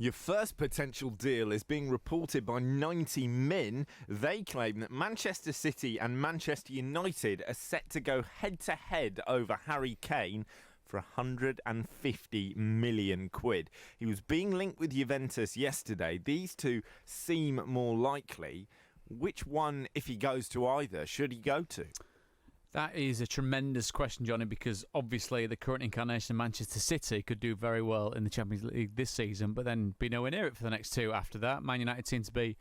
Your first potential deal is being reported by 90 Min. They claim that Manchester City and Manchester United are set to go head-to-head over Harry Kane for 150 million quid. He was being linked with Juventus yesterday. These two seem more likely. Which one, if he goes to either, should he go to? That is a tremendous question, Johnny, because obviously the current incarnation of Manchester City could do very well in the Champions League this season, but then be nowhere near it for the next two after that. Man United seem to be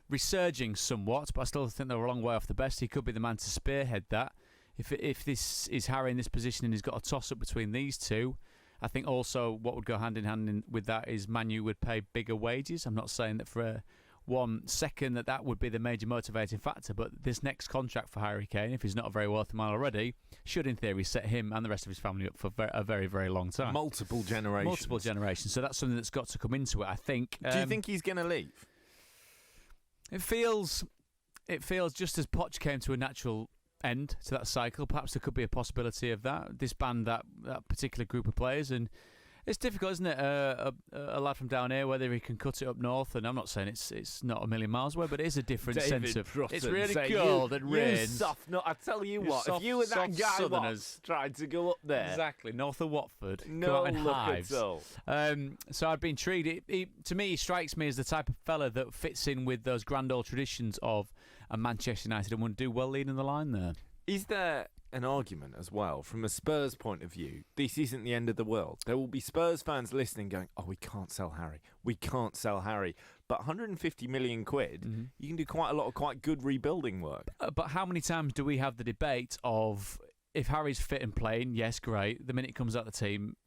resurging somewhat, but I still think they're a long way off the best. He could be the man to spearhead that. If this is Harry in this position and he's got a toss-up between these two, I think also what would go hand in hand with that is Man U would pay bigger wages. I'm not saying that for 1 second that would be the major motivating factor, but this next contract for Harry Kane, if he's not a very wealthy man already, should in theory set him and the rest of his family up for a very, very long time. Multiple generations. So that's something that's got to come into it, I think. Do you think he's going to leave? It feels just as Poch came to a natural end to that cycle. Perhaps there could be a possibility of that. Disband that particular group of players, and it's difficult, isn't it? A lad from down here, whether he can cut it up north, and I'm not saying it's not a million miles away, but it is a different sense of. It's really cold and rains. I tell you what, if you were that guy once tried to go up there, exactly north of Watford, no look at all. So I'd be intrigued. To me, he strikes me as the type of fella that fits in with those grand old traditions of a Manchester United and would do well leading the line there. Is there an argument as well from a Spurs point of view? This isn't the end of the world. There will be Spurs fans listening going, oh, we can't sell Harry, but 150 million quid, you can do quite a lot of quite good rebuilding work. But how many times do we have the debate of, if Harry's fit and playing, yes, great, the minute he comes out the team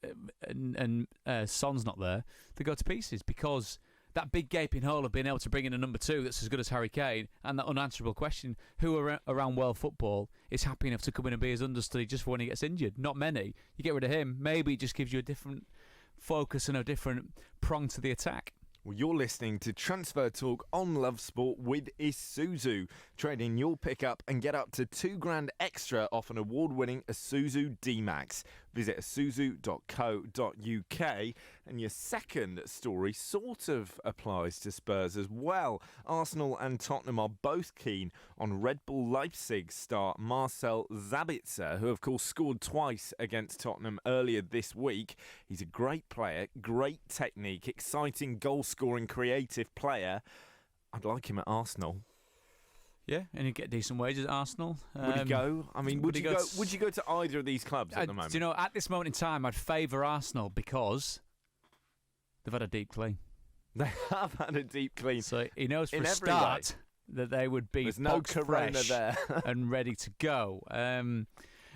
and Son's not there, they go to pieces, because that big gaping hole of being able to bring in a number two that's as good as Harry Kane, and that unanswerable question, who around world football is happy enough to come in and be his understudy just for when he gets injured? Not many. You get rid of him, maybe it just gives you a different focus and a different prong to the attack. Well, you're listening to Transfer Talk on Love Sport with Isuzu. Trade in your pickup and get up to $2,000 extra off an award-winning Isuzu D-Max. Visit isuzu.co.uk. And your second story sort of applies to Spurs as well. Arsenal and Tottenham are both keen on Red Bull Leipzig star Marcel Sabitzer, who of course scored twice against Tottenham earlier this week. He's a great player, great technique, exciting goal-scoring creative player. I'd like him at Arsenal. Yeah, and he'd get decent wages at Arsenal. Would he go? I mean, would you go to either of these clubs at the moment? Do you know, at this moment in time, I'd favour Arsenal because they've had a deep clean. They have had a deep clean. So he knows for a start that they would be fresh there and ready to go.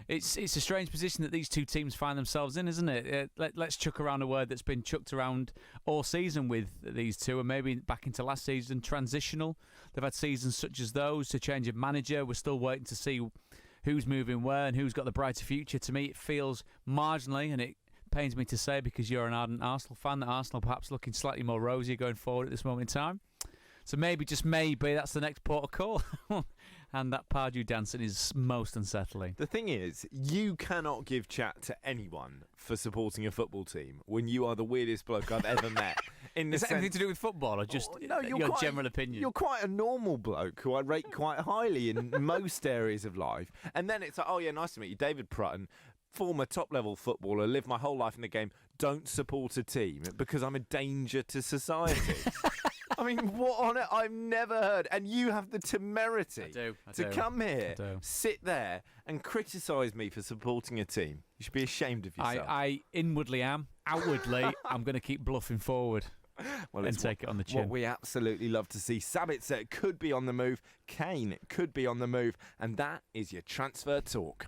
It's a strange position that these two teams find themselves in, isn't it? Let's chuck around a word that's been chucked around all season with these two, and maybe back into last season, transitional. They've had seasons such as those, a change of manager. We're still waiting to see who's moving where and who's got the brighter future. To me, it feels marginally, and it pains me to say because you're an ardent Arsenal fan, that Arsenal perhaps looking slightly more rosy going forward at this moment in time. So maybe, just maybe, that's the next port of call. And that Pardew dancing is most unsettling. The thing is, you cannot give chat to anyone for supporting a football team when you are the weirdest bloke I've ever met. Is that anything to do with football or just your general opinion? You're quite a normal bloke who I rate quite highly in most areas of life. And then it's like, oh yeah, nice to meet you, David Prutton. Former top-level footballer, lived my whole life in the game, don't support a team because I'm a danger to society. I mean, what on it? I've never heard. And you have the temerity to come here, sit there and criticise me for supporting a team. You should be ashamed of yourself. I inwardly am. Outwardly, I'm going to keep bluffing forward. Well, and take it on the chin. What we absolutely love to see. Sabitzer could be on the move. Kane could be on the move. And that is your Transfer Talk.